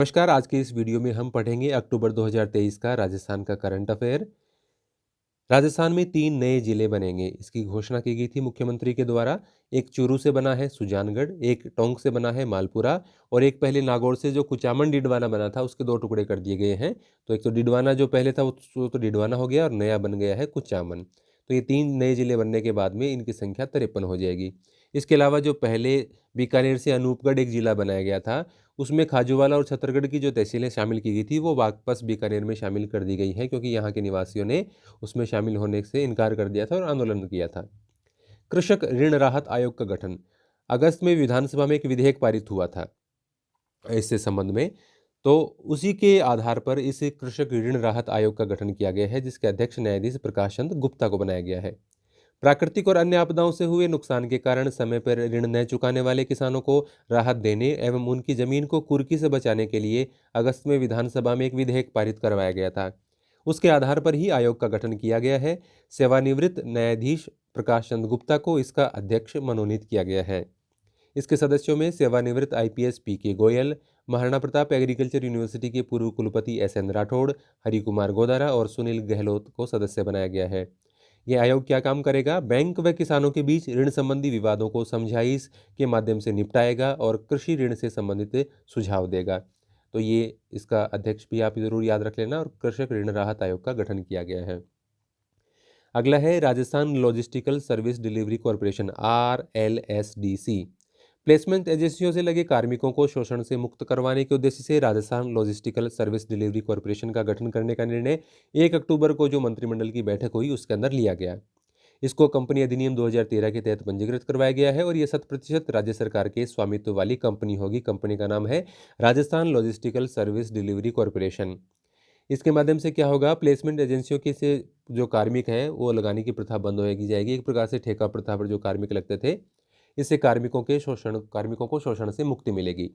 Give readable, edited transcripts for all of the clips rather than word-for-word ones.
नमस्कार। आज के इस वीडियो में हम पढ़ेंगे अक्टूबर 2023 का राजस्थान का करंट अफेयर। राजस्थान में 3 नए जिले बनेंगे, इसकी घोषणा की गई थी मुख्यमंत्री के द्वारा। एक चूरू से बना है सुजानगढ़, एक टोंक से बना है मालपुरा और एक पहले नागौर से जो कुचामन डिडवाना बना था उसके 2 टुकड़े कर दिए गए हैं। तो एक तो डिडवाना जो पहले था वो तो डिडवाना हो गया और नया बन गया है कुचामन। तो ये 3 नए जिले बनने के बाद में इनकी संख्या 53 हो जाएगी। इसके अलावा जो पहले बीकानेर से अनूपगढ़ एक जिला बनाया गया था, उसमें खाजूवाला और छतरगढ़ की जो तहसीलें शामिल की गई थी वो वापस बीकानेर में शामिल कर दी गई हैं, क्योंकि यहाँ के निवासियों ने उसमें शामिल होने से इनकार कर दिया था और आंदोलन किया था। कृषक ऋण राहत आयोग का गठन। अगस्त में विधानसभा में एक विधेयक पारित हुआ था इससे संबंध में। तो उसी के आधार पर इस कृषक ऋण राहत आयोग का गठन किया गया है, जिसके अध्यक्ष न्यायाधीश प्रकाश चंद्र गुप्ता को बनाया गया है। प्राकृतिक और अन्य आपदाओं से हुए नुकसान के कारण समय पर ऋण न चुकाने वाले किसानों को राहत देने एवं उनकी जमीन को कुर्की से बचाने के लिए अगस्त में विधानसभा में एक विधेयक पारित करवाया गया था। उसके आधार पर ही आयोग का गठन किया गया है। सेवानिवृत्त न्यायाधीश प्रकाश चंद्र गुप्ता को इसका अध्यक्ष मनोनीत किया गया है। इसके सदस्यों में सेवानिवृत्त आईपीएस पीके गोयल, महाराणा प्रताप एग्रीकल्चर यूनिवर्सिटी के पूर्व कुलपति एसएन राठौड़, हरिकुमार गोदारा और सुनील गहलोत को सदस्य बनाया गया है। यह आयोग क्या काम करेगा? बैंक व किसानों के बीच ऋण संबंधी विवादों को समझाइश के माध्यम से निपटाएगा और कृषि ऋण से संबंधित सुझाव देगा। तो ये इसका अध्यक्ष भी आप जरूर याद रख लेना। और कृषक ऋण राहत आयोग का गठन किया गया है। अगला है Rajasthan logistical service delivery corporation RLSDC। Placement एजेंसियों से लगे कार्मिकों को शोषण से मुक्त करवाने के उद्देश्य से Rajasthan logistical service delivery corporation का गठन करने का निर्णय 1 अक्टूबर को जो मंत्रिमंडल की बैठक हुई उसके अंदर लिया गया। इसको कंपनी अधिनियम 2013 के तहत पंजीकृत करवाया गया है और ये 100% राज्य सरकार के स्वामित्व वाली कंपनी होगी। कंपनी का नाम है Rajasthan logistical service delivery corporation. इसके माध्यम से क्या होगा? प्लेसमेंट एजेंसियों के से जो कार्मिक हैं वो लगाने की प्रथा बंद होगी जाएगी। एक प्रकार से ठेका प्रथा पर जो कार्मिक लगते थे, इससे कार्मिकों को शोषण से मुक्ति मिलेगी।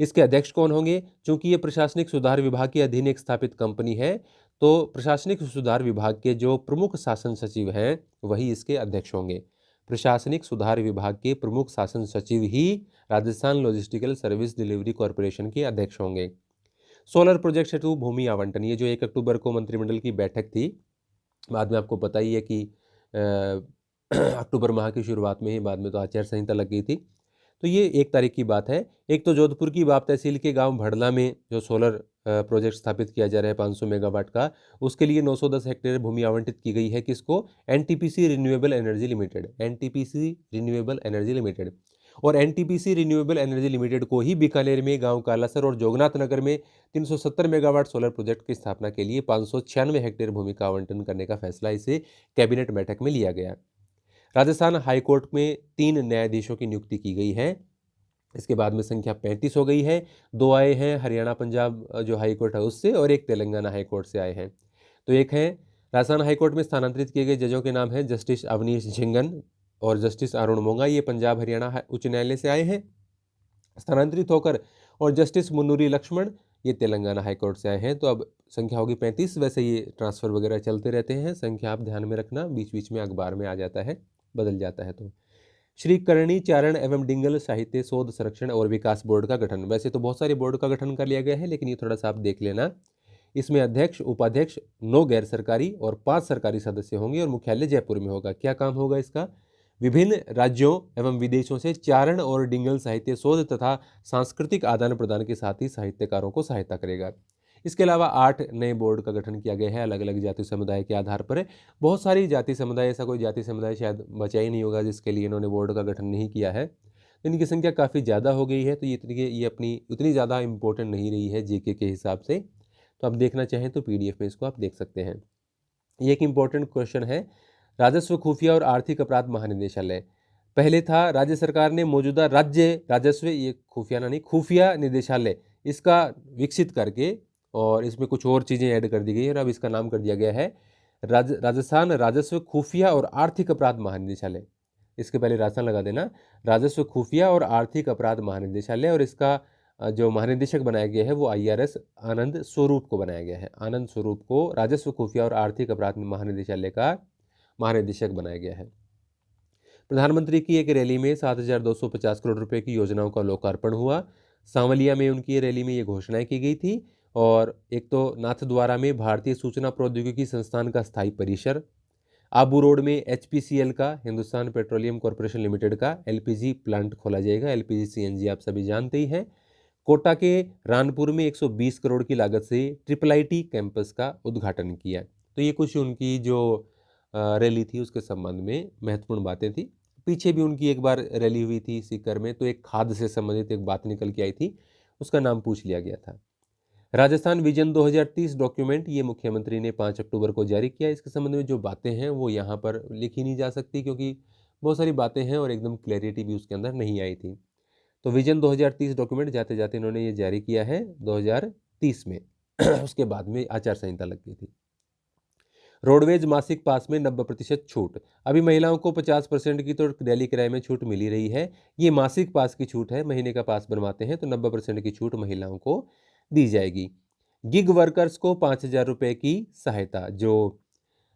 इसके अध्यक्ष कौन होंगे? चूंकि ये प्रशासनिक सुधार विभाग के अधीन एक स्थापित कंपनी है, तो प्रशासनिक सुधार विभाग के जो प्रमुख शासन सचिव हैं वही इसके अध्यक्ष होंगे। प्रशासनिक सुधार विभाग के प्रमुख शासन सचिव ही Rajasthan logistical service delivery corporation के अध्यक्ष होंगे। सोलर प्रोजेक्ट हेतु भूमि आवंटन, ये जो 1 अक्टूबर को मंत्रिमंडल की बैठक थी, बाद में आपको पता ही है कि अक्टूबर माह की शुरुआत में ही, बाद में तो आचार संहिता लग गई थी। तो ये 1 तारीख की बात है। एक तो जोधपुर की बाप तहसील के गांव भड़ला में जो सोलर प्रोजेक्ट स्थापित किया जा रहा है 500 मेगावाट का, उसके लिए 910 हेक्टेयर भूमि आवंटित की गई है। किसको? NTPC renewable energy limited. NTPC renewable energy limited. और एनटीपीसी रिन्यूएबल एनर्जी लिमिटेड को ही बीकानेर में गांव कालासर और जोगनाथ नगर में 370 मेगावाट सोलर प्रोजेक्ट की स्थापना के लिए 596 हेक्टेयर भूमि का आवंटन करने का फैसला इसे कैबिनेट बैठक में लिया गया। राजस्थान हाईकोर्ट में 3 न्यायाधीशों की नियुक्ति की गई है। इसके बाद में संख्या 35 हो गई है। 2 आए हैं हरियाणा पंजाब जो हाईकोर्ट है उससे, और एक तेलंगाना हाईकोर्ट से आए हैं। तो एक है राजस्थान हाईकोर्ट में स्थानांतरित किए गए जजों के नाम है जस्टिस अवनीश झिंगन और जस्टिस अरुण मोंगा। ये पंजाब हरियाणा उच्च न्यायालय से आए हैं स्थानांतरित होकर। और जस्टिस मुन्नूरी लक्ष्मण ये तेलंगाना हाईकोर्ट से आए हैं। तो अब संख्या होगी 35। वैसे ये ट्रांसफर वगैरह चलते रहते हैं, संख्या आप ध्यान में रखना, बीच बीच में अखबार में आ जाता है, बदल जाता है। तो श्री करणी चारण एवं डिंगल साहित्य शोध संरक्षण और विकास बोर्ड का गठन। वैसे तो बहुत सारे बोर्ड का गठन कर लिया गया है, लेकिन ये थोड़ा सा आप देख लेना। इसमें अध्यक्ष, उपाध्यक्ष, 9 गैर सरकारी और 5 सरकारी सदस्य होंगे और मुख्यालय जयपुर में होगा। क्या काम होगा इसका? विभिन्न राज्यों एवं विदेशों से चारण और डिंगल साहित्य शोध तथा सांस्कृतिक आदान प्रदान के साथ ही साहित्यकारों को सहायता करेगा। इसके अलावा 8 नए बोर्ड का गठन किया गया है अलग अलग जाति समुदाय के आधार पर। बहुत सारी जाति समुदाय, ऐसा कोई जाति समुदाय शायद बचा ही नहीं होगा जिसके लिए इन्होंने बोर्ड का गठन नहीं किया है। तो इनकी संख्या काफ़ी ज़्यादा हो गई है। तो ये अपनी उतनी ज़्यादा इंपॉर्टेंट नहीं रही है जीके के हिसाब से। तो आप देखना चाहें तो पीडीएफ में इसको आप देख सकते हैं। ये एक इम्पॉर्टेंट क्वेश्चन है। राजस्व खुफिया और आर्थिक अपराध महानिदेशालय पहले था, राज्य सरकार ने मौजूदा राज्य राजस्व, ये खुफिया नहीं, खुफिया निदेशालय, इसका विकसित करके और इसमें कुछ और चीज़ें ऐड कर दी गई है और अब इसका नाम कर दिया गया है राजस्थान राजस्व खुफिया और आर्थिक अपराध महानिदेशालय। इसके पहले राजस्थान लगा देना, राजस्व खुफिया और आर्थिक अपराध महानिदेशालय। और इसका जो महानिदेशक बनाया गया है वो IRS आनंद स्वरूप को बनाया गया है। आनंद स्वरूप को राजस्व खुफिया और आर्थिक अपराध महानिदेशालय का महानिदेशक बनाया गया है। प्रधानमंत्री की एक रैली में 7,250 करोड़ रुपए की योजनाओं का लोकार्पण हुआ। सांवलिया में उनकी रैली में ये घोषणाएं की गई थी। और एक तो नाथद्वारा में भारतीय सूचना प्रौद्योगिकी संस्थान का स्थायी परिसर, आबू रोड में एचपीसीएल का, हिंदुस्तान पेट्रोलियम कॉर्पोरेशन लिमिटेड का एलपीजी प्लांट खोला जाएगा। एलपीजी सीएनजी आप सभी जानते ही हैं। कोटा के रानपुर में 120 करोड़ की लागत से ट्रिपल आईटी कैंपस का उद्घाटन किया। तो ये कुछ उनकी जो रैली थी उसके संबंध में महत्वपूर्ण बातें थी। पीछे भी उनकी एक बार रैली हुई थी सीकर में, तो एक खाद से संबंधित एक बात निकल के आई थी, उसका नाम पूछ लिया गया था। राजस्थान विजन 2030 डॉक्यूमेंट ये मुख्यमंत्री ने 5 अक्टूबर को जारी किया। इसके संबंध में जो बातें हैं वो यहाँ पर लिखी नहीं जा सकती, क्योंकि बहुत सारी बातें हैं और एकदम क्लैरिटी भी उसके अंदर नहीं आई थी। तो विजन 2030 डॉक्यूमेंट जाते जाते इन्होंने ये जारी किया है 2030 में। उसके बाद में आचार संहिता लग गई थी। रोडवेज मासिक पास में 90% छूट। अभी महिलाओं को 50% की तो दिल्ली किराए में छूट मिल ही रही है। ये मासिक पास की छूट है, महीने का पास बनवाते हैं तो 90% की छूट महिलाओं को दी जाएगी। गिग वर्कर्स को 5,000 रुपये की सहायता। जो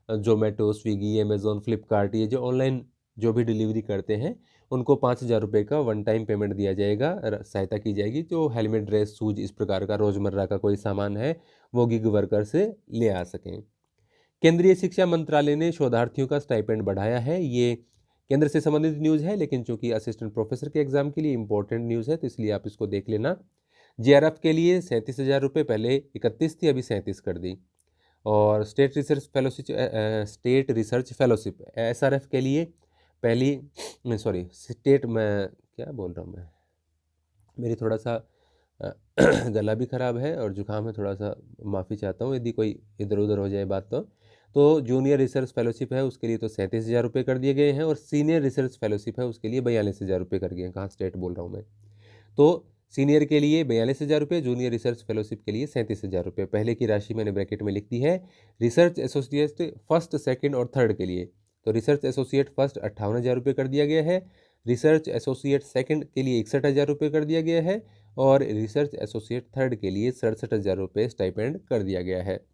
जोमेटो, स्विगी, अमेजोन, फ्लिपकार्ट, ये जो ऑनलाइन जो भी डिलीवरी करते हैं उनको 5,000 रुपये का वन टाइम पेमेंट दिया जाएगा, सहायता की जाएगी। जो हेलमेट, ड्रेस, शूज, इस प्रकार का रोजमर्रा का कोई सामान है वो गिग वर्कर से ले आ सकें। केंद्रीय शिक्षा मंत्रालय ने शोधार्थियों का स्टाइपेंड बढ़ाया है। ये केंद्र से संबंधित न्यूज़ है, लेकिन चूंकि असिस्टेंट प्रोफेसर के एग्जाम के लिए इंपॉर्टेंट न्यूज़ है तो इसलिए आप इसको देख लेना। जेआरएफ के लिए 37,000 रुपये, पहले 31 थी, अभी 37 कर दी। और स्टेट रिसर्च फेलोशिप एसआरएफ के लिए पहली सॉरी स्टेट में क्या बोल रहा हूँ मैं, मेरी थोड़ा सा गला भी ख़राब है और जुकाम है, थोड़ा सा माफ़ी चाहता हूँ यदि कोई इधर उधर हो जाए बात। तो जूनियर रिसर्च फेलोशिप है उसके लिए तो 37,000 रुपये कर दिए गए हैं, और सीनियर रिसर्च फेलोशिप है उसके लिए 42,000 रुपये कर दिए हैं। कहाँ स्टेट बोल रहा हूँ मैं। तो सीनियर के लिए 42,000 रुपये, जूनियर रिसर्च फेलोशिप के लिए 37,000 रुपये। पहले की राशि मैंने ब्रैकेट में लिख दी है। रिसर्च एसोसिएट फर्स्ट, सेकंड और थर्ड के लिए तो रिसर्च एसोसिएट फर्स्ट 58,000 रुपये कर दिया गया है, रिसर्च एसोसिएट सेकंड के लिए 61,000 रुपये कर दिया गया है, और रिसर्च एसोसिएट थर्ड के लिए 67,000 रुपये स्टाइपेंड कर दिया गया है।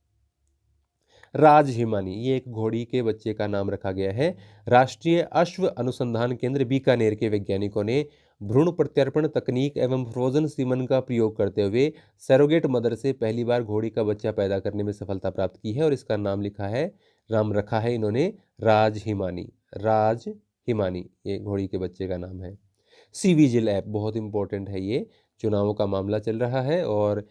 राज हिमानी, ये एक घोड़ी के बच्चे का नाम रखा गया है। राष्ट्रीय अश्व अनुसंधान केंद्र बीकानेर के वैज्ञानिकों ने भ्रूण प्रत्यार्पण तकनीक एवं फ्रोजन सीमन का प्रयोग करते हुए सैरोगेट मदर से पहली बार घोड़ी का बच्चा पैदा करने में सफलता प्राप्त की है, और इसका नाम रखा है इन्होंने राज हिमानी। राज हिमानी ये घोड़ी के बच्चे का नाम है। सी विजिल ऐप बहुत इंपॉर्टेंट है। ये चुनावों का मामला चल रहा है और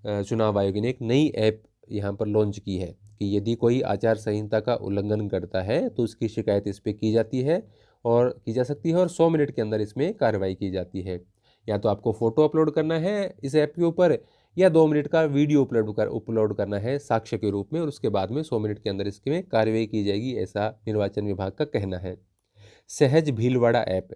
चुनाव आयोग ने एक नई ऐप यहाँ पर लॉन्च की है कि यदि कोई आचार संहिता का उल्लंघन करता है तो उसकी शिकायत इस पर की जाती है और की जा सकती है, और 100 मिनट के अंदर इसमें कार्रवाई की जाती है। या तो आपको फ़ोटो अपलोड करना है इस ऐप के ऊपर, या 2 मिनट का वीडियो अपलोड करना है साक्ष्य के रूप में, और उसके बाद में 100 मिनट के अंदर इसमें कार्रवाई की जाएगी, ऐसा निर्वाचन विभाग का कहना है। सहज भीलवाड़ा ऐप।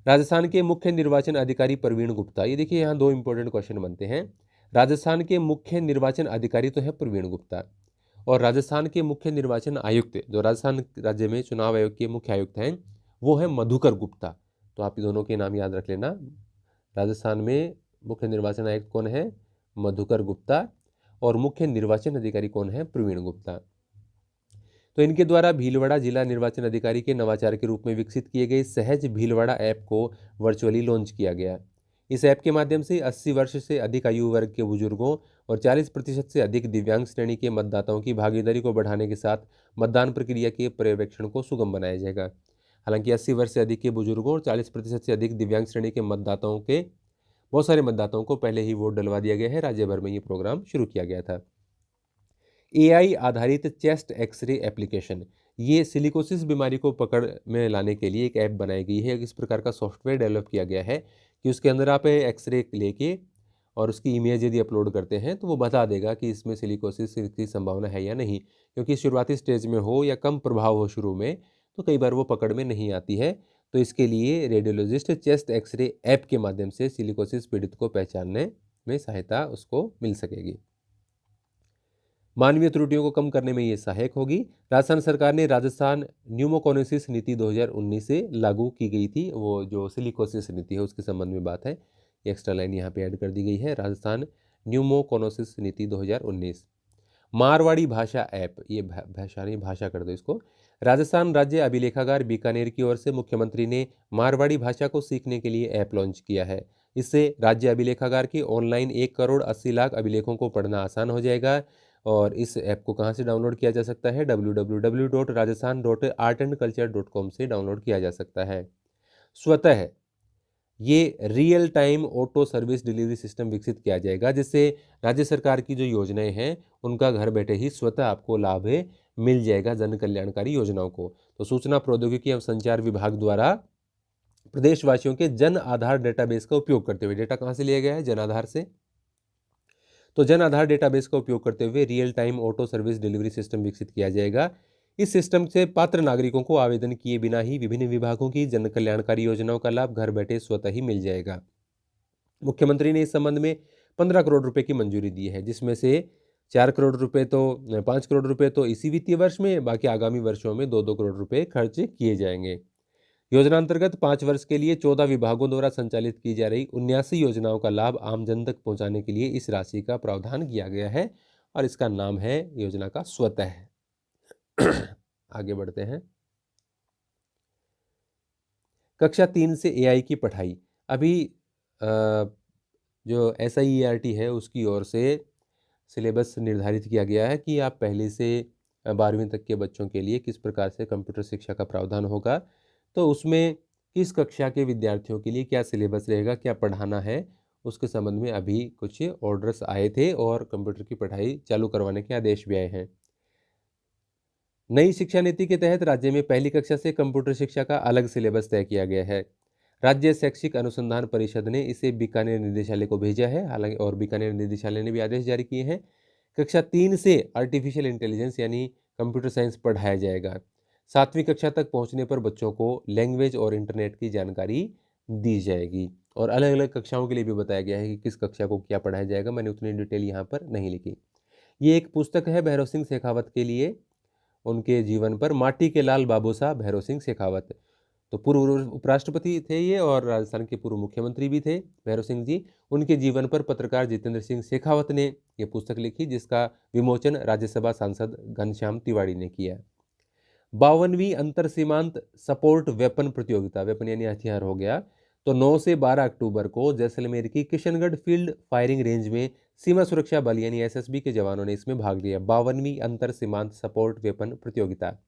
राजस्थान के मुख्य निर्वाचन अधिकारी प्रवीण गुप्ता, ये देखिए यहाँ 2 इंपॉर्टेंट क्वेश्चन बनते हैं। राजस्थान के मुख्य निर्वाचन अधिकारी तो है प्रवीण गुप्ता, और राजस्थान के मुख्य निर्वाचन आयुक्त, जो राजस्थान राज्य में चुनाव आयोग के मुख्य आयुक्त हैं, वो है मधुकर गुप्ता। तो आप दोनों के नाम याद रख लेना। राजस्थान में मुख्य निर्वाचन आयुक्त कौन है? मधुकर गुप्ता। और मुख्य निर्वाचन अधिकारी कौन है? प्रवीण गुप्ता। तो इनके द्वारा भीलवाड़ा जिला निर्वाचन अधिकारी के नवाचार के रूप में विकसित किए गए सहज भीलवाड़ा ऐप को वर्चुअली लॉन्च किया गया। इस ऐप के माध्यम से 80 वर्ष से अधिक आयु वर्ग के बुजुर्गों और 40% से अधिक दिव्यांग श्रेणी के मतदाताओं की भागीदारी को बढ़ाने के साथ मतदान प्रक्रिया के पर्यवेक्षण को सुगम बनाया जाएगा। हालांकि 80 वर्ष से अधिक के बुजुर्गों और 40% से अधिक दिव्यांग श्रेणी के मतदाताओं के बहुत सारे मतदाताओं को पहले ही वोट डलवा दिया गया है। राज्य भर में ये प्रोग्राम शुरू किया गया था। एआई आधारित चेस्ट एक्सरे एप्लीकेशन, ये सिलिकोसिस बीमारी को पकड़ में लाने के लिए एक ऐप बनाई गई है। इस प्रकार का सॉफ्टवेयर डेवलप किया गया है कि उसके अंदर आप एक्सरे लेके और उसकी इमेज यदि अपलोड करते हैं तो वो बता देगा कि इसमें सिलिकोसिस की संभावना है या नहीं। क्योंकि शुरुआती स्टेज में हो या कम प्रभाव हो शुरू में, तो कई बार वो पकड़ में नहीं आती है। तो इसके लिए रेडियोलॉजिस्ट चेस्ट एक्सरे ऐप के माध्यम से सिलिकोसिस पीड़ित को पहचानने में सहायता उसको मिल सकेगी। मानवीय त्रुटियों को कम करने में ये सहायक होगी। राजस्थान सरकार ने राजस्थान न्यूमोकोनोसिस नीति 2019 से लागू की गई थी, वो जो सिलिकोसिस नीति है उसके संबंध में बात है। एक्स्ट्रा लाइन यहाँ पे ऐड कर दी गई है, राजस्थान न्यूमोकोनोसिस नीति 2019। मारवाड़ी भाषा ऐप, ये भाषा कर दो इसको। राजस्थान राज्य अभिलेखागार बीकानेर की ओर से मुख्यमंत्री ने मारवाड़ी भाषा को सीखने के लिए ऐप लॉन्च किया है। इससे राज्य अभिलेखागार के ऑनलाइन 1,80,00,000 अभिलेखों को पढ़ना आसान हो जाएगा। और इस ऐप को कहाँ से डाउनलोड किया जा सकता है? www.rajasthan.artandculture.com से डाउनलोड किया जा सकता है। स्वतः ये real time auto service delivery system विकसित किया जाएगा, जिससे राज्य सरकार की जो योजनाएं हैं उनका घर बैठे ही स्वतः आपको लाभ मिल जाएगा जन कल्याणकारी योजनाओं को। तो सूचना प्रौद्योगिकी एवं संचार विभाग द्वारा प्रदेशवासियों के जन आधार डेटाबेस का उपयोग करते हुए, डेटा कहाँ से लिया गया है? जन आधार से। तो जन आधार डेटाबेस का उपयोग करते हुए real time auto service delivery system विकसित किया जाएगा। इस सिस्टम से पात्र नागरिकों को आवेदन किए बिना ही विभिन्न विभागों की जन कल्याणकारी योजनाओं का लाभ घर बैठे स्वतः ही मिल जाएगा। मुख्यमंत्री ने इस संबंध में 15 करोड़ रुपए की मंजूरी दी है, जिसमें से 4 करोड़ रुपए तो 5 करोड़ रुपए तो इसी वित्तीय वर्ष में, बाकी आगामी वर्षों में 2-2 करोड़ रुपए खर्च किए जाएंगे। योजना अंतर्गत 5 वर्ष के लिए 14 विभागों द्वारा संचालित की जा रही 79 योजनाओं का लाभ आम जन तक पहुंचाने के लिए इस राशि का प्रावधान किया गया है और इसका नाम है योजना का स्वतः। आगे बढ़ते हैं। कक्षा 3 से एआई की पढ़ाई। अभी जो SIERT है उसकी ओर से सिलेबस निर्धारित किया गया है कि आप पहले से 12वीं तक के बच्चों के लिए किस प्रकार से कंप्यूटर शिक्षा का प्रावधान होगा। तो उसमें किस कक्षा के विद्यार्थियों के लिए क्या सिलेबस रहेगा, क्या पढ़ाना है, उसके संबंध में अभी कुछ ऑर्डर्स आए थे और कंप्यूटर की पढ़ाई चालू करवाने के आदेश भी आए हैं। नई शिक्षा नीति के तहत राज्य में पहली कक्षा से कंप्यूटर शिक्षा का अलग सिलेबस तय किया गया है। राज्य शैक्षिक अनुसंधान परिषद ने इसे बीकानेर निदेशालय को भेजा है, हालांकि और बीकानेर निदेशालय ने भी आदेश जारी किए हैं। कक्षा 3 से आर्टिफिशियल इंटेलिजेंस यानी कंप्यूटर साइंस पढ़ाया जाएगा। 7वीं कक्षा तक पहुंचने पर बच्चों को लैंग्वेज और इंटरनेट की जानकारी दी जाएगी। और अलग अलग कक्षाओं के लिए भी बताया गया है कि किस कक्षा को क्या पढ़ाया जाएगा। मैंने उतनी डिटेल यहाँ पर नहीं लिखी। ये एक पुस्तक है भैरव सिंह शेखावत के लिए, उनके जीवन पर, माटी के लाल बाबू साहब भैरव सिंह शेखावत। तो पूर्व उपराष्ट्रपति थे ये और राजस्थान के पूर्व मुख्यमंत्री भी थे भैरव सिंह जी। उनके जीवन पर पत्रकार जितेंद्र सिंह शेखावत ने ये पुस्तक लिखी, जिसका विमोचन राज्यसभा सांसद घनश्याम तिवाड़ी ने किया। 52वीं अंतर सीमांत सपोर्ट वेपन प्रतियोगिता, वेपन यानी हथियार हो गया, तो 9 से 12 अक्टूबर को जैसलमेर की किशनगढ़ फील्ड फायरिंग रेंज में सीमा सुरक्षा बल यानी SSB के जवानों ने इसमें भाग लिया। 52वीं अंतर सीमांत सपोर्ट वेपन प्रतियोगिता।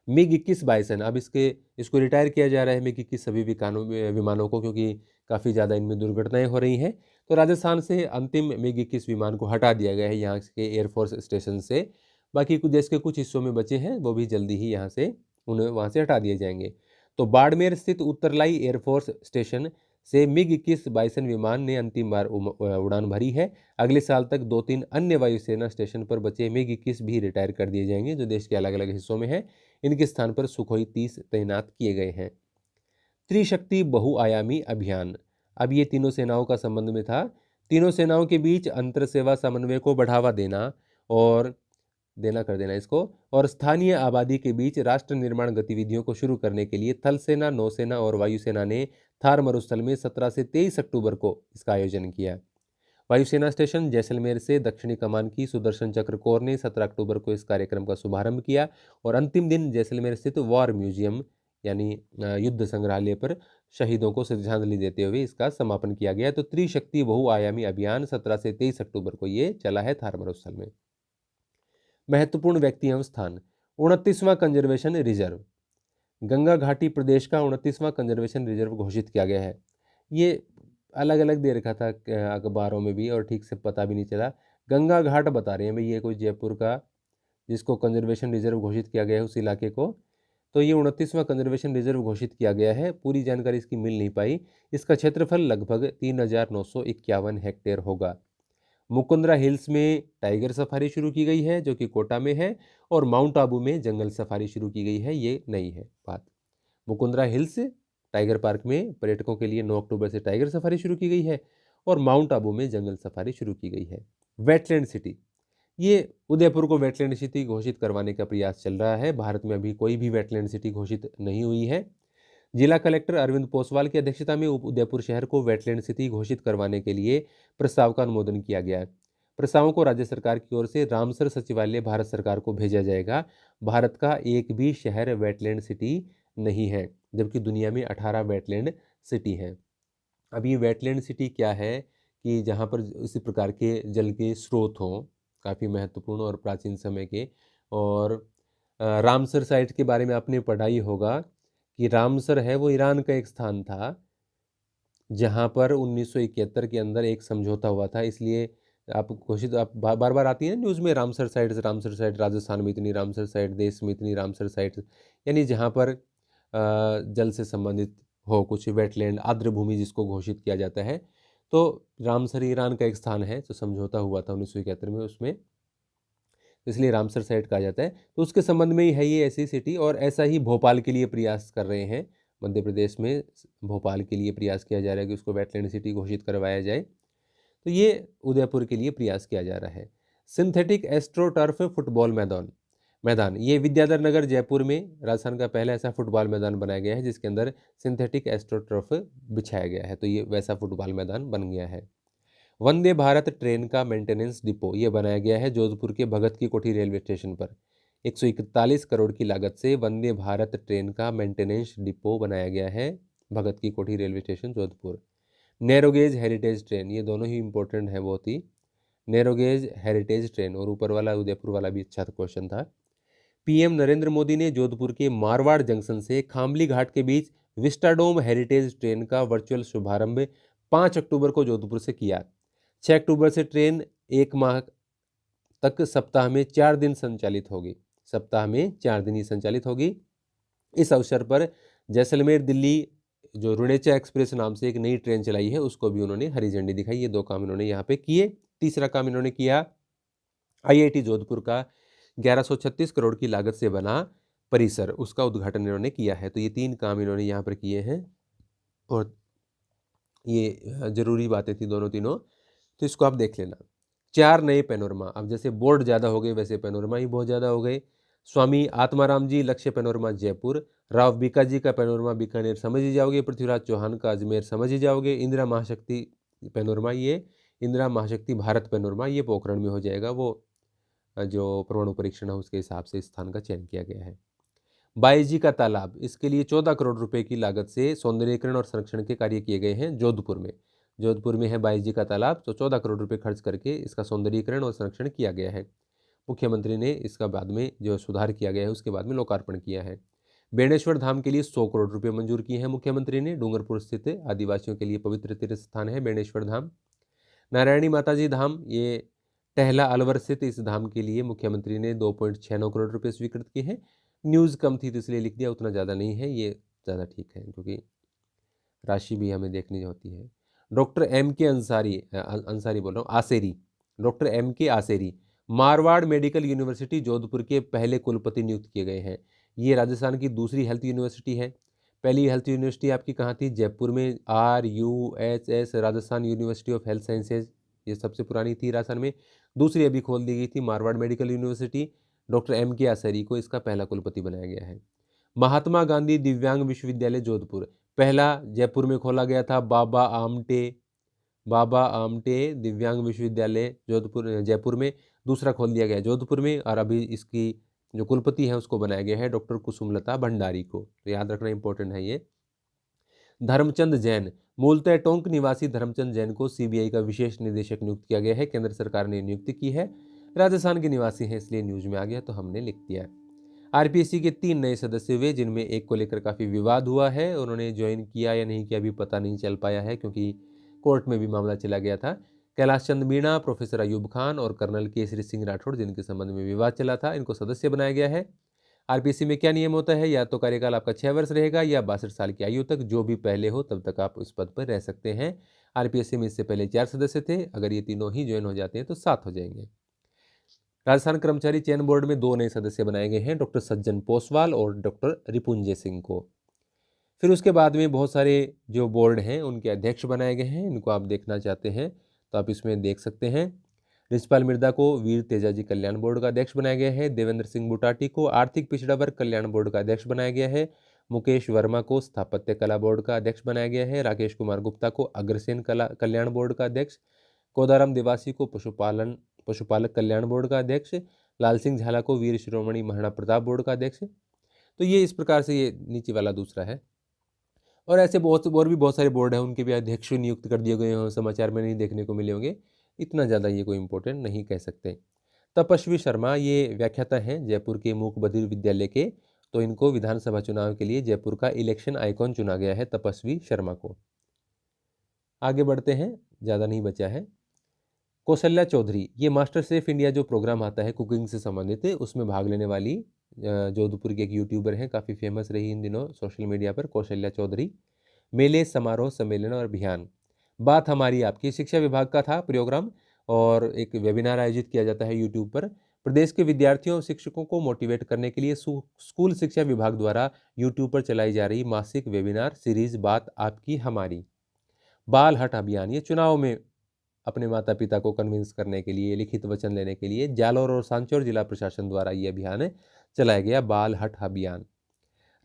MiG-21 बाइसन, अब इसको रिटायर किया जा रहा है MiG-21 सभी विमानों को, क्योंकि काफ़ी ज़्यादा इनमें दुर्घटनाएं हो रही हैं। तो राजस्थान से अंतिम MiG-21 विमान को हटा दिया गया है यहाँ के एयरफोर्स स्टेशन से। बाकी कुछ देश के कुछ हिस्सों में बचे हैं, वो भी जल्दी ही उन्हें वहाँ से हटा दिए जाएंगे। तो बाड़मेर स्थित उत्तरलाई एयरफोर्स स्टेशन से MiG-21 बाइसन विमान ने अंतिम बार उड़ान भरी है। अगले साल तक 2-3 अन्य वायुसेना स्टेशन पर बचे MiG-21 भी रिटायर कर दिए जाएंगे, जो देश के अलग अलग हिस्सों में है। इनके स्थान पर सुखोई 30 तैनात किए गए हैं। त्रिशक्ति बहुआयामी अभियान, अब ये तीनों सेनाओं का संबंध में था। तीनों सेनाओं के बीच अंतर सेवा समन्वय को बढ़ावा देना और कर देना इसको, और स्थानीय आबादी के बीच राष्ट्र निर्माण गतिविधियों को शुरू करने के लिए थल सेना, नौसेना और वायुसेना ने थार मरुस्थल में 17 से 23 अक्टूबर को इसका आयोजन किया। वायुसेना स्टेशन जैसलमेर से दक्षिणी कमान की सुदर्शन चक्र कोर ने 17 अक्टूबर को इस कार्यक्रम का शुभारंभ किया और अंतिम दिन जैसलमेर स्थित वॉर म्यूजियम यानी युद्ध संग्रहालय पर शहीदों को श्रद्धांजलि देते हुए इसका समापन किया गया। तो त्रिशक्ति बहुआयामी अभियान 17 से 23 अक्टूबर को ये चला है थार मरुस्थल में। महत्वपूर्ण व्यक्ति एवं स्थान। 29वां कंजर्वेशन रिजर्व, गंगा घाटी प्रदेश का 29वां कंजर्वेशन रिजर्व घोषित किया गया है। ये अलग अलग दे रखा था अखबारों में भी और ठीक से पता भी नहीं चला। गंगा घाट बता रहे हैं भाई, ये कोई जयपुर का जिसको कंजर्वेशन रिजर्व घोषित किया गया है उस इलाके को। तो ये 29वां कंजर्वेशन रिजर्व घोषित किया गया है। पूरी जानकारी इसकी मिल नहीं पाई। इसका क्षेत्रफल लगभग 3,951 हेक्टेयर होगा। मुकुंदरा हिल्स में टाइगर सफारी शुरू की गई है, जो कि कोटा में है, और माउंट आबू में जंगल सफारी शुरू की गई है। ये नई है बात। मुकुंदरा हिल्स टाइगर पार्क में पर्यटकों के लिए 9 अक्टूबर से टाइगर सफारी शुरू की गई है और माउंट आबू में जंगल सफारी शुरू की गई है। वेटलैंड सिटी, ये उदयपुर को वेटलैंड सिटी घोषित करवाने का प्रयास चल रहा है। भारत में अभी कोई भी वेटलैंड सिटी घोषित नहीं हुई है। जिला कलेक्टर अरविंद पोसवाल की अध्यक्षता में उदयपुर शहर को वेटलैंड सिटी घोषित करवाने के लिए प्रस्ताव का अनुमोदन किया गया है। प्रस्तावों को राज्य सरकार की ओर से रामसर सचिवालय भारत सरकार को भेजा जाएगा। भारत का एक भी शहर वेटलैंड सिटी नहीं है, जबकि दुनिया में 18 वेटलैंड सिटी हैं। अब ये वेटलैंड सिटी क्या है कि जहाँ पर इसी प्रकार के जल के स्रोत हों, काफ़ी महत्वपूर्ण और प्राचीन समय के। और रामसर साइट के बारे में आपने पढ़ा ही होगा कि रामसर है वो ईरान का एक स्थान था, जहाँ पर 1971 के अंदर एक समझौता हुआ था। इसलिए आप घोषित आप बार बार आती है न्यूज़ में, रामसर साइट राजस्थान में इतनी, रामसर साइट देश में इतनी, रामसर साइट यानी जहाँ पर जल से संबंधित हो, कुछ वेटलैंड आर्द्र भूमि जिसको घोषित किया जाता है। तो रामसर ईरान का एक स्थान है जो समझौता हुआ था 1971 में, उसमें इसलिए रामसर साइट कहा जाता है। तो उसके संबंध में ही है ये ऐसी सिटी। और ऐसा ही भोपाल के लिए प्रयास कर रहे हैं, मध्य प्रदेश में भोपाल के लिए प्रयास किया जा रहा है कि उसको वेटलैंड सिटी घोषित करवाया जाए। तो ये उदयपुर के लिए प्रयास किया जा रहा है। सिंथेटिक एस्ट्रोटर्फ फुटबॉल मैदान मैदान ये विद्याधर नगर जयपुर में राजस्थान का पहला ऐसा फुटबॉल मैदान बनाया गया है जिसके अंदर सिंथेटिक एस्ट्रोटर्फ बिछाया गया है। तो ये वैसा फुटबॉल मैदान बन गया है। वंदे भारत ट्रेन का मेंटेनेंस डिपो ये बनाया गया है जोधपुर के भगत की कोठी रेलवे स्टेशन पर। 141 करोड़ की लागत से वंदे भारत ट्रेन का मेंटेनेंस डिपो बनाया गया है भगत की कोठी railway station Jodhpur. Narrow gauge heritage train, ये दोनों ही इंपॉर्टेंट है बहुत ही। नैरोगेज हेरिटेज ट्रेन, और ऊपर वाला उदयपुर वाला भी अच्छा क्वेश्चन था। पीएम नरेंद्र मोदी ने जोधपुर के मारवाड़ जंक्शन से खामली घाट के बीच विस्टाडोम हेरिटेज ट्रेन का वर्चुअल शुभारंभ 5 अक्टूबर को जोधपुर से किया। 6 अक्टूबर से ट्रेन एक माह तक सप्ताह में 4 दिन संचालित होगी। सप्ताह में 4 दिन ही संचालित होगी। इस अवसर पर जैसलमेर दिल्ली जो रुणेचा एक्सप्रेस नाम से एक नई ट्रेन चलाई है उसको भी उन्होंने हरी झंडी दिखाई। ये 2 काम इन्होंने यहाँ पे किए। तीसरा काम इन्होंने किया, आईआईटी जोधपुर का 1136 करोड़ की लागत से बना परिसर, उसका उद्घाटन इन्होंने किया है। तो ये 3 काम इन्होंने यहाँ पर किए हैं और ये जरूरी बातें थी दोनों तीनों, तो इसको आप देख लेना। 4 नए पैनोरमा, अब जैसे बोर्ड ज़्यादा हो गए वैसे पैनोरमा ही बहुत ज़्यादा हो गए। स्वामी आत्माराम जी लक्ष्य पैनोरमा जयपुर, राव बीकाजी का पैनोरमा बीकानेर समझ ही जाओगे, पृथ्वीराज चौहान का अजमेर समझ ही जाओगे, इंदिरा महाशक्ति पैनोरमा ये इंदिरा महाशक्ति भारत पैनोरमा ये पोखरण में हो जाएगा। वो जो परमाणु परीक्षण है उसके हिसाब से स्थान का चयन किया गया है। बाईजी का तालाब, इसके लिए 14 करोड़ रुपए की लागत से सौंदर्यीकरण और संरक्षण के कार्य किए गए हैं जोधपुर में। जोधपुर में है बाईजी का तालाब, तो 14 करोड़ रुपए खर्च करके इसका सौंदर्यीकरण और संरक्षण किया गया है। मुख्यमंत्री ने इसका बाद में जो सुधार किया गया है उसके बाद में लोकार्पण किया है। बेणेश्वर धाम के लिए 100 करोड़ रुपए मंजूर किए हैं मुख्यमंत्री ने। डूंगरपुर स्थित आदिवासियों के लिए पवित्र तीर्थ स्थान है बेणेश्वर धाम। नारायणी माताजी धाम, ये टहला अलवर स्थित इस धाम के लिए मुख्यमंत्री ने 2.69 करोड़ रुपए स्वीकृत किए हैं। न्यूज़ कम थी तो इसलिए लिख दिया, उतना ज़्यादा नहीं है, ये ज़्यादा ठीक है क्योंकि राशि भी हमें देखनी होती है। डॉक्टर एम के अंसारी बोल रहा हूँ, Aseri, doctor M K Aseri Marwar medical university Jodhpur के पहले कुलपति नियुक्त किए गए हैं। ये राजस्थान की दूसरी हेल्थ यूनिवर्सिटी है। पहली हेल्थ यूनिवर्सिटी आपकी कहाँ थी? जयपुर में, RUHS Rajasthan university of health sciences, ये सबसे पुरानी थी राजस्थान में। दूसरी अभी खोल दी गई थी Marwar medical university. Doctor M K Aseri को इसका पहला कुलपति बनाया गया है। महात्मा गांधी दिव्यांग विश्वविद्यालय जोधपुर, पहला जयपुर में खोला गया था बाबा आमटे दिव्यांग विश्वविद्यालय जोधपुर जयपुर में। दूसरा खोल दिया गया जोधपुर में, और अभी इसकी जो कुलपति है उसको बनाया गया है डॉक्टर कुसुमलता भंडारी को। तो याद रखना इंपॉर्टेंट है ये। धर्मचंद जैन, मूलतः टोंक निवासी धर्मचंद जैन को सीबीआई का विशेष निदेशक नियुक्त किया गया है। केंद्र सरकार ने नियुक्ति की है। राजस्थान के निवासी हैं इसलिए न्यूज में आ गया तो हमने लिख दिया। आरपीएससी के 3 नए सदस्य हुए जिनमें एक को लेकर काफ़ी विवाद हुआ है। उन्होंने ज्वाइन किया या नहीं किया अभी पता नहीं चल पाया है क्योंकि कोर्ट में भी मामला चला गया था। कैलाश चंद मीणा, प्रोफेसर अयूब खान और कर्नल केसरी सिंह राठौड़, जिनके संबंध में विवाद चला था, इनको सदस्य बनाया गया है। आरपीएससी में क्या नियम होता है? या तो कार्यकाल आपका 6 वर्ष रहेगा या 62 साल की आयु तक, जो भी पहले हो तब तक आप इस पद पर रह सकते हैं। आरपीएससी में इससे पहले 4 सदस्य थे, अगर ये तीनों ही ज्वाइन हो जाते हैं तो 7 हो जाएंगे। राजस्थान कर्मचारी चयन बोर्ड में 2 नए सदस्य बनाए गए हैं, डॉक्टर सज्जन पोसवाल और डॉक्टर रिपुंजय सिंह को। फिर उसके बाद में बहुत सारे जो बोर्ड हैं उनके अध्यक्ष बनाए गए हैं। इनको आप देखना चाहते हैं तो आप इसमें देख सकते हैं। रिचपाल मिर्दा को वीर तेजाजी कल्याण बोर्ड का अध्यक्ष बनाया गया है। देवेंद्र सिंह बुटाटी को आर्थिक पिछड़ा वर्ग कल्याण बोर्ड का अध्यक्ष बनाया गया है। मुकेश वर्मा को स्थापत्य कला बोर्ड का अध्यक्ष बनाया गया है। राकेश कुमार गुप्ता को अग्रसेन कला कल्याण बोर्ड का अध्यक्ष, कोदाराम देवासी को पशुपालक कल्याण बोर्ड का अध्यक्ष, लाल सिंह झाला को वीर शिरोमणि महाराणा प्रताप बोर्ड का अध्यक्ष। तो ये इस प्रकार से ये नीचे वाला दूसरा है। और ऐसे बहुत और भी बहुत सारे बोर्ड हैं, उनके भी अध्यक्ष नियुक्त कर दिए गए हों, समाचार में नहीं देखने को मिले होंगे। इतना ज़्यादा ये कोई इम्पोर्टेंट नहीं कह सकते। तपस्वी शर्मा ये व्याख्याता हैं जयपुर के मूक बधिर विद्यालय के, तो इनको विधानसभा चुनाव के लिए जयपुर का इलेक्शन आइकॉन चुना गया है, तपस्वी शर्मा को। आगे बढ़ते हैं, ज़्यादा नहीं बचा है। कौशल्या चौधरी, ये मास्टर शेफ इंडिया जो प्रोग्राम आता है कुकिंग से संबंधित, उसमें भाग लेने वाली जोधपुर की एक यूट्यूबर हैं, काफ़ी फेमस रही इन दिनों सोशल मीडिया पर, कौशल्या चौधरी। मेले, समारोह, सम्मेलन और अभियान, बात हमारी आपकी, शिक्षा विभाग का था प्रोग्राम और एक वेबिनार आयोजित किया जाता है यूट्यूब पर। प्रदेश के विद्यार्थियों और शिक्षकों को मोटिवेट करने के लिए स्कूल शिक्षा विभाग द्वारा यूट्यूब पर चलाई जा रही मासिक वेबिनार सीरीज बात आपकी हमारी। बाल हट अभियान, ये चुनाव में अपने माता पिता को कन्विंस करने के लिए, लिखित वचन लेने के लिए जालौर और सांचौर जिला प्रशासन द्वारा ये अभियान चलाया गया, बाल हट अभियान।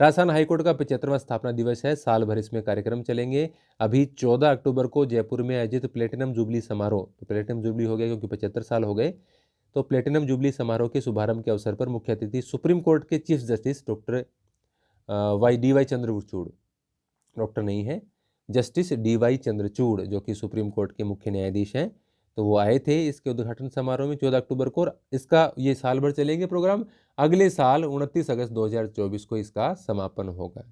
राजस्थान हाईकोर्ट का 75वां स्थापना दिवस है, साल भर इसमें कार्यक्रम चलेंगे। अभी 14 अक्टूबर को जयपुर में आयोजित प्लेटिनम जुबली समारोह, तो प्लेटिनम जुबली हो गया क्योंकि 75 साल हो गए, तो प्लेटिनम जुबली समारोह के शुभारंभ के अवसर पर मुख्य अतिथि सुप्रीम कोर्ट के chief justice doctor Y Chandrachud, doctor नहीं है, जस्टिस DY चंद्रचूड़ जो कि सुप्रीम कोर्ट के मुख्य न्यायाधीश हैं, तो वो आए थे इसके उद्घाटन समारोह में 14 अक्टूबर को। और इसका ये साल भर चलेंगे प्रोग्राम, अगले साल 29 अगस्त 2024 को इसका समापन होगा।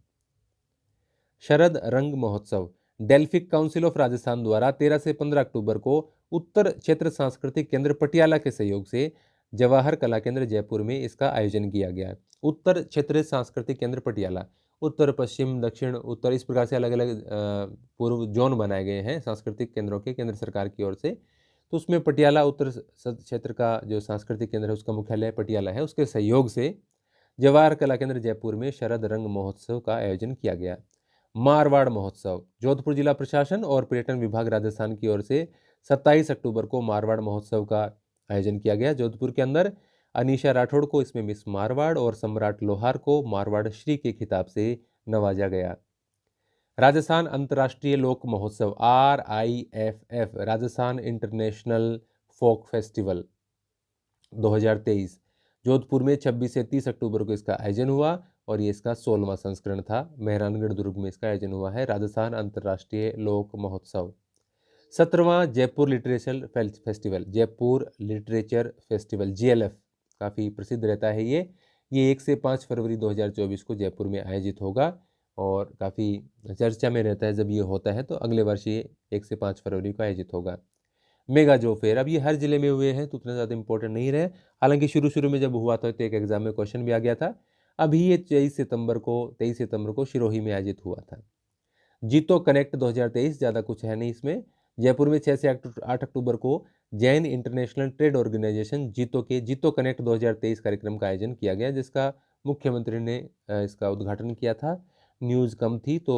शरद रंग महोत्सव, डेल्फिक काउंसिल ऑफ राजस्थान द्वारा 13 से 15 अक्टूबर को उत्तर क्षेत्र सांस्कृतिक केंद्र पटियाला के सहयोग से जवाहर कला केंद्र जयपुर में इसका आयोजन किया गया। उत्तर क्षेत्र सांस्कृतिक केंद्र पटियाला, उत्तर, पश्चिम, दक्षिण, उत्तर, इस प्रकार से अलग अलग पूर्व जोन बनाए गए हैं सांस्कृतिक केंद्रों के, केंद्र सरकार की ओर से। तो उसमें पटियाला उत्तर क्षेत्र का जो सांस्कृतिक केंद्र है उसका मुख्यालय पटियाला है, उसके सहयोग से जवाहर कला केंद्र जयपुर में शरद रंग महोत्सव का आयोजन किया गया। मारवाड़ महोत्सव, जोधपुर जिला प्रशासन और पर्यटन विभाग राजस्थान की ओर से 27 अक्टूबर को मारवाड़ महोत्सव का आयोजन किया गया। जोधपुर के अंदर अनीशा राठौड़ को इसमें मिस मारवाड़ और सम्राट लोहार को मारवाड़ श्री के खिताब से नवाजा गया। राजस्थान अंतर्राष्ट्रीय लोक महोत्सव RIFF, Rajasthan international folk festival 2023, Jodhpur में 26 से 30 अक्टूबर को इसका आयोजन हुआ और ये इसका 16वां संस्करण था। मेहरानगढ़ दुर्ग में इसका आयोजन हुआ है, राजस्थान अंतर्राष्ट्रीय लोक महोत्सव। 17वां Jaipur literature festival, Jaipur literature festival JLF, काफ़ी प्रसिद्ध रहता है ये 1 से 5 फरवरी 2024 को जयपुर में आयोजित होगा और काफ़ी चर्चा में रहता है जब ये होता है, तो अगले वर्ष ये 1 से 5 फरवरी को आयोजित होगा। मेगा जॉब फेयर, अब ये हर जिले में हुए हैं तो उतना ज़्यादा इंपॉर्टेंट नहीं रहे, हालांकि शुरू में जब हुआ था तो एक एग्जाम में क्वेश्चन भी आ गया था। अभी ये 23 सितंबर को सिरोही में आयोजित हुआ था। जीतो कनेक्ट 2023, ज़्यादा कुछ है नहीं इसमें। जयपुर में 6 से 8 अक्टूबर को जैन इंटरनेशनल ट्रेड ऑर्गेनाइजेशन जीतो के जीतो कनेक्ट 2023 कार्यक्रम का आयोजन किया गया, जिसका मुख्यमंत्री ने इसका उद्घाटन किया था। न्यूज़ कम थी तो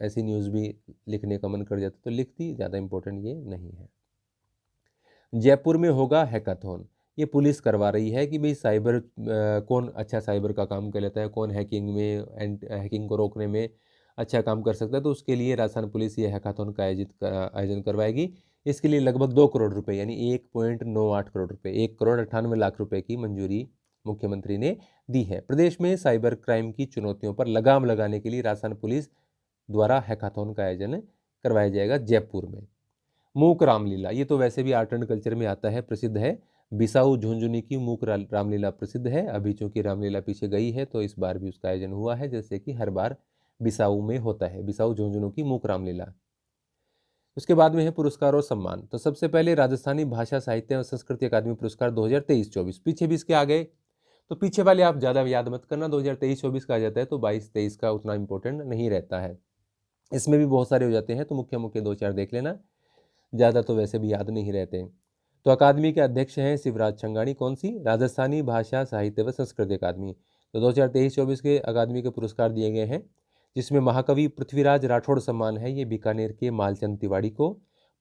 ऐसी न्यूज़ भी लिखने का मन कर जाता तो लिख दी, ज़्यादा इंपॉर्टेंट ये नहीं है। जयपुर में होगा हैकाथॉन, ये पुलिस करवा रही है कि भाई साइबर कौन अच्छा साइबर का काम कर लेता है, कौन हैकिंग में हैकिंग को रोकने में अच्छा काम कर सकता है, तो उसके लिए राजस्थान पुलिस ये हैकाथॉन का आयोजन करवाएगी। इसके लिए लगभग 2 करोड़ रुपए यानी 1.98 करोड़ रुपए, 1,98,00,000 रुपए की मंजूरी मुख्यमंत्री ने दी है। प्रदेश में साइबर क्राइम की चुनौतियों पर लगाम लगाने के लिए राजस्थान पुलिस द्वारा हैकाथॉन का आयोजन करवाया जाएगा जयपुर में। मूक रामलीला, ये तो वैसे भी आर्ट एंड कल्चर में आता है, प्रसिद्ध है। बिसाऊ झुंझुनू की मूक रामलीला प्रसिद्ध है। अभी चूंकि रामलीला पीछे गई है तो इस बार भी उसका आयोजन हुआ है, जैसे कि हर बार बिसाऊ में होता है, बिसाऊ झुंझुनू की मूक रामलीला। उसके बाद में है पुरस्कार और सम्मान, तो सबसे पहले राजस्थानी भाषा साहित्य और संस्कृति अकादमी पुरस्कार 2023-24, पीछे भी इसके आ गए, तो पीछे वाले आप ज़्यादा याद मत करना, 2023-24 का आ जाता है तो 22-23 का उतना इंपॉर्टेंट नहीं रहता है। इसमें भी बहुत सारे हो जाते हैं तो मुख्य मुख्य 2-4 देख लेना, ज़्यादा तो वैसे भी याद नहीं रहते। तो अकादमी के अध्यक्ष हैं शिवराज छंगानी, कौन सी, राजस्थानी भाषा साहित्य व संस्कृति अकादमी। तो 2023-24 के अकादमी के पुरस्कार दिए गए हैं, जिसमें महाकवि पृथ्वीराज राठौड़ सम्मान है ये बीकानेर के मालचंद तिवाड़ी को,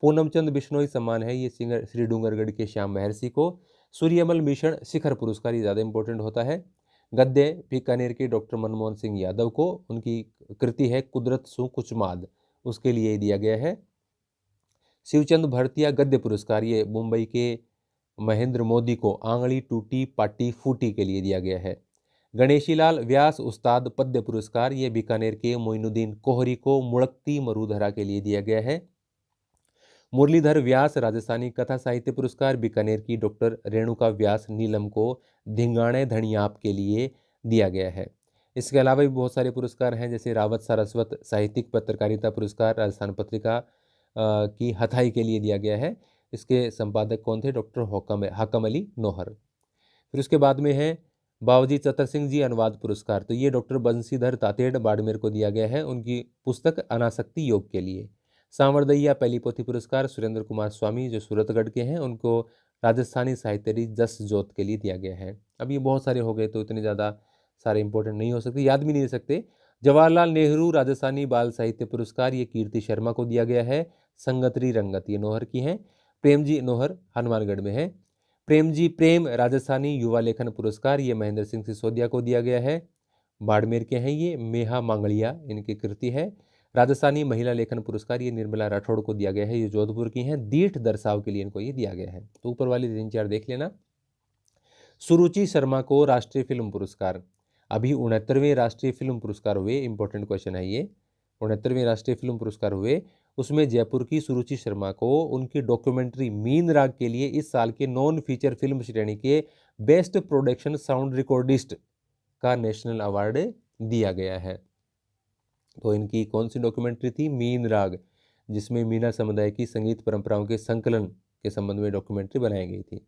पूनमचंद बिश्नोई सम्मान है ये सिंगर श्री डूंगरगढ़ के श्याम महर्षि को, सूर्यमल मिशन शिखर पुरस्कार, ये ज़्यादा इंपॉर्टेंट होता है, गद्य बीकानेर के डॉक्टर मनमोहन सिंह यादव को, उनकी कृति है कुदरत सु कुचमाद, उसके लिए दिया गया है। शिवचंद भरतिया गद्य पुरस्कार ये मुंबई के महेंद्र मोदी को आंगली टूटी पाटी फूटी के लिए दिया गया है। गणेशीलाल व्यास उस्ताद पद्य पुरस्कार ये बीकानेर के मोइनुद्दीन कोहरी को मुड़क्ती मरूधरा के लिए दिया गया है। मुरलीधर व्यास राजस्थानी कथा साहित्य पुरस्कार बीकानेर की डॉक्टर रेणुका व्यास नीलम को धिंगाणे धनियाप के लिए दिया गया है। इसके अलावा भी बहुत सारे पुरस्कार हैं, जैसे रावत सारस्वत साहित्यिक पत्रकारिता पुरस्कार राजस्थान पत्रिका की हथाई के लिए दिया गया है। इसके संपादक कौन थे? डॉक्टर हाकम अली नौहर। फिर उसके बाद में है बावजी चतर सिंह जी अनुवाद पुरस्कार, तो ये डॉक्टर बंसीधर तातेड़ बाड़मेर को दिया गया है उनकी पुस्तक अनासक्ति योग के लिए। सांवरदैया पहली पोथी पुरस्कार सुरेंद्र कुमार स्वामी जो सूरतगढ़ के हैं उनको राजस्थानी साहित्य जस जोत के लिए दिया गया है। अब ये बहुत सारे हो गए तो इतने ज़्यादा सारे इंपॉर्टेंट नहीं हो सकते, याद भी नहीं दे सकते। जवाहरलाल नेहरू राजस्थानी बाल साहित्य पुरस्कार ये कीर्ति शर्मा को दिया गया है। संगतरी रंगत ये नौहर की हैं। प्रेमजी नौहर हनुमानगढ़ में है। प्रेमजी प्रेम राजस्थानी युवा लेखन पुरस्कार ये महेंद्र सिंह सिसोदिया को दिया गया है, बाड़मेर के हैं ये। मेहा मांगलिया इनकी कृति है। राजस्थानी महिला लेखन पुरस्कार ये निर्मला राठौड़ को दिया गया है, ये जोधपुर की हैं। दीठ दर्शाव के लिए इनको ये दिया गया है। तो ऊपर वाली 3-4 देख लेना। सुरुचि शर्मा को राष्ट्रीय फिल्म पुरस्कार, अभी 69वें राष्ट्रीय फिल्म पुरस्कार हुए, इंपॉर्टेंट क्वेश्चन है ये। 69वें राष्ट्रीय फिल्म पुरस्कार हुए, उसमें जयपुर की सुरुचि शर्मा को उनकी डॉक्यूमेंट्री मीन राग के लिए इस साल के नॉन फीचर फिल्म श्रेणी के बेस्ट प्रोडक्शन साउंड रिकॉर्डिस्ट का नेशनल अवार्ड दिया गया है। तो इनकी कौन सी डॉक्यूमेंट्री थी? मीन राग, जिसमें मीना समुदाय की संगीत परंपराओं के संकलन के संबंध में डॉक्यूमेंट्री बनाई गई थी।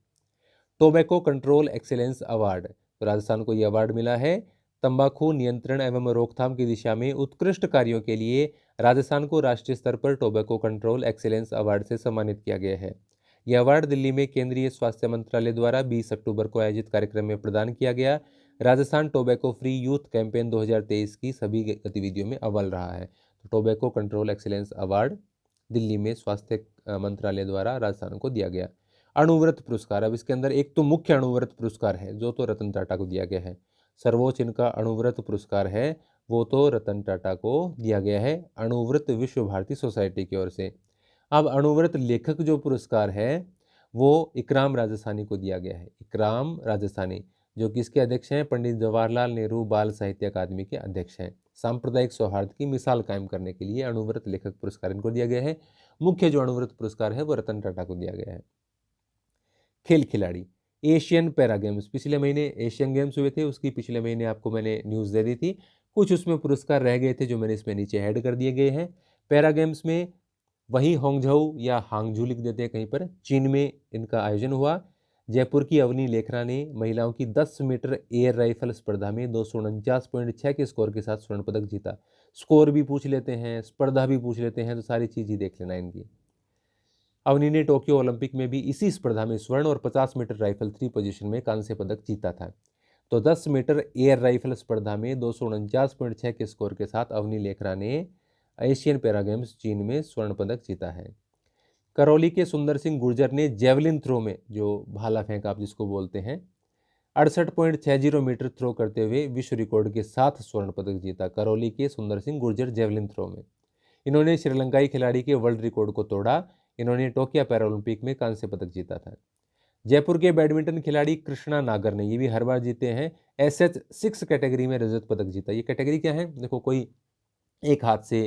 टोबैको कंट्रोल एक्सीलेंस अवार्ड, तो राजस्थान को यह अवार्ड मिला है। तंबाकू नियंत्रण एवं रोकथाम की दिशा में उत्कृष्ट कार्यों के लिए राजस्थान को राष्ट्रीय स्तर पर टोबैको कंट्रोल एक्सीलेंस अवार्ड से सम्मानित किया गया है। यह अवार्ड दिल्ली में केंद्रीय स्वास्थ्य मंत्रालय द्वारा 20 अक्टूबर को आयोजित कार्यक्रम में प्रदान किया गया। Rajasthan tobacco free youth campaign 2023 की सभी गतिविधियों में अव्वल रहा है। तो tobacco control excellence award Delhi में स्वास्थ्य मंत्रालय द्वारा राजस्थान को दिया गया। अणुव्रत पुरस्कार, अब इसके अंदर एक तो मुख्य अणुव्रत पुरस्कार है जो तो रतन टाटा को दिया गया है। सर्वोच्च इनका अणुव्रत पुरस्कार है वो तो रतन टाटा को दिया गया है अणुव्रत विश्व भारती सोसाइटी की ओर से। अब अणुव्रत लेखक जो पुरस्कार है वो इकराम राजस्थानी को दिया गया है। इकराम राजस्थानी जो कि इसके अध्यक्ष हैं पंडित जवाहरलाल नेहरू बाल साहित्य अकादमी के अध्यक्ष हैं। सांप्रदायिक सौहार्द की मिसाल कायम करने के लिए अणुव्रत लेखक पुरस्कार इनको दिया गया है। मुख्य जो अणुव्रत पुरस्कार है वो रतन टाटा को दिया गया है। खेल खिलाड़ी, एशियन पैरा गेम्स, पिछले महीने एशियन गेम्स हुए थे, उसकी पिछले महीने आपको मैंने न्यूज़ दे दी थी। कुछ उसमें पुरस्कार रह गए थे जो मैंने इसमें नीचे ऐड कर दिए गए हैं। पैरा गेम्स में वहीं होंगझोउ या हांगझू लिख देते हैं कहीं पर, चीन में इनका आयोजन हुआ। जयपुर की अवनी लेखरा ने महिलाओं की 10 मीटर एयर राइफल स्पर्धा में 249.6 के स्कोर के साथ स्वर्ण पदक जीता। स्कोर भी पूछ लेते हैं, स्पर्धा भी पूछ लेते हैं, तो सारी चीज़ ही देख लेना इनकी। अवनी ने टोक्यो ओलंपिक में भी इसी स्पर्धा में स्वर्ण और 50 मीटर राइफल 3 पोजीशन में कांस्य पदक जीता था। तो 10 मीटर एयर राइफल स्पर्धा में 249.6 के स्कोर के साथ अवनी लेखरा ने एशियन पैरा गेम्स चीन में स्वर्ण पदक जीता है। करौली के सुंदर सिंह गुर्जर ने जेवलिन थ्रो में, जो भाला फेंक आप जिसको बोलते हैं, 68.60 मीटर थ्रो करते हुए विश्व रिकॉर्ड के साथ स्वर्ण पदक जीता। करौली के सुंदर सिंह गुर्जर जेवलिन थ्रो में इन्होंने श्रीलंकाई खिलाड़ी के वर्ल्ड रिकॉर्ड को तोड़ा। इन्होंने टोक्यो पैरालंपिक में कांस्य पदक जीता था। जयपुर के बैडमिंटन खिलाड़ी कृष्णा नागर ने, ये भी हर बार जीते हैं, SH6 कैटेगरी में रजत पदक जीता। ये कैटेगरी क्या है? देखो, कोई एक हाथ से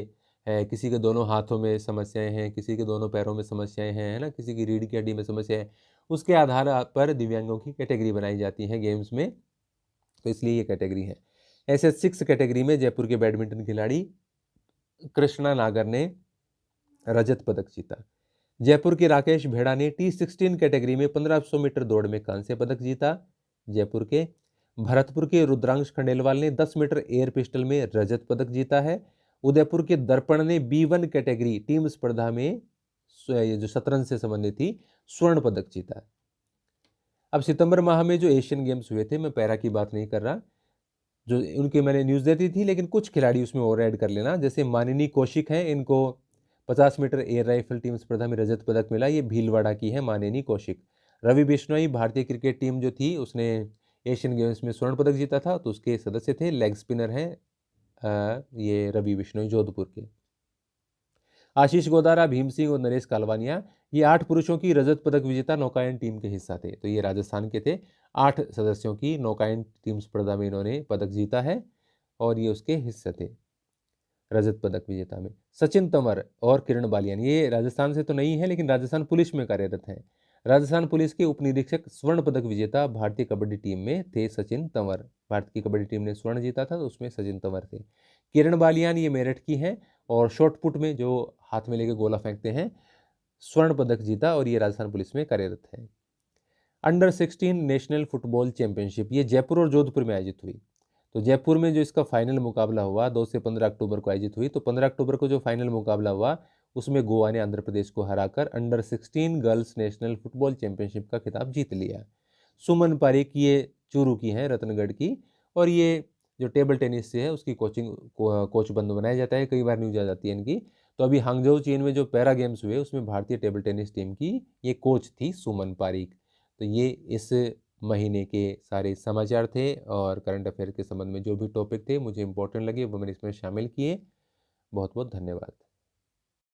है, किसी के दोनों हाथों में समस्याएं हैं, किसी के दोनों पैरों में समस्याएं हैं, है ना, किसी की रीढ़ की हड्डी में समस्या है, उसके आधार पर दिव्यांगों की कैटेगरी बनाई जाती है गेम्स में, तो इसलिए ये कैटेगरी है। SH6 कैटेगरी में जयपुर के बैडमिंटन खिलाड़ी कृष्णा नागर ने रजत पदक जीता। जयपुर के राकेश भेड़ा ने T16 कैटेगरी में 1500 मीटर दौड़ में कांस्य पदक जीता। जयपुर के भरतपुर के रुद्रांश खंडेलवाल ने 10 मीटर एयर पिस्टल में रजत पदक जीता है। उदयपुर के दर्पण ने B1 कैटेगरी टीम स्पर्धा में जो शतरंज से संबंधित थी स्वर्ण पदक जीता। अब सितंबर माह में जो एशियन गेम्स हुए थे, मैं पैरा की बात नहीं कर रहा, जो उनके मैंने न्यूज़ दे दी थी, लेकिन कुछ खिलाड़ी उसमें और ऐड कर लेना। जैसे मानिनी कौशिक हैं, इनको 50 मीटर एयर राइफल टीम स्पर्धा में रजत पदक मिला, ये भीलवाड़ा की है मानिनी कौशिक। रवि बिश्नोई, भारतीय क्रिकेट टीम जो थी उसने एशियन गेम्स में स्वर्ण पदक जीता था, तो उसके सदस्य थे। लेग स्पिनर हैं ये रवि बिश्नोई जोधपुर के। आशीष गोदारा, भीम सिंह और नरेश कालवानिया, ये 8 पुरुषों की रजत पदक विजेता नौकायन टीम के हिस्सा थे। तो ये राजस्थान के थे। 8 सदस्यों की नौकायन टीम स्पर्धा में इन्होंने पदक जीता है और ये उसके हिस्से थे रजत पदक विजेता में। सचिन तंवर और किरण बालियान, ये राजस्थान से तो नहीं है लेकिन राजस्थान पुलिस में कार्यरत हैं। राजस्थान पुलिस के उप निरीक्षक स्वर्ण पदक विजेता भारतीय कबड्डी टीम में थे सचिन तंवर। भारत की कबड्डी टीम ने स्वर्ण जीता था तो उसमें सचिन तंवर थे। किरण बालियान ये मेरठ की हैं और शॉट पुट में जो हाथ में लेके गोला फेंकते हैं, स्वर्ण पदक जीता और ये राजस्थान पुलिस में कार्यरत है। अंडर 16 नेशनल फुटबॉल चैंपियनशिप ये जयपुर और जोधपुर में आयोजित हुई। तो जयपुर में जो इसका फाइनल मुकाबला हुआ 2 से 15 अक्टूबर को आयोजित हुई। तो 15 अक्टूबर को जो फाइनल मुकाबला हुआ उसमें गोवा ने आंध्र प्रदेश को हराकर under 16 girls national football championship का खिताब जीत लिया। सुमन पारेख ये चूरू की हैं, रतनगढ़ की, और ये जो टेबल टेनिस से है उसकी कोच बंद बनाया जाता है, कई बार न्यूज आ जाती है इनकी। तो अभी हांगझोउ चीन में जो पैरा गेम्स हुए उसमें भारतीय टेबल टेनिस टीम की ये कोच थी सुमन पारेख। तो ये इस महीने के सारे समाचार थे और करंट अफेयर के संबंध में जो भी टॉपिक थे मुझे इंपॉर्टेंट लगे वो मैंने इसमें शामिल किए। बहुत बहुत धन्यवाद।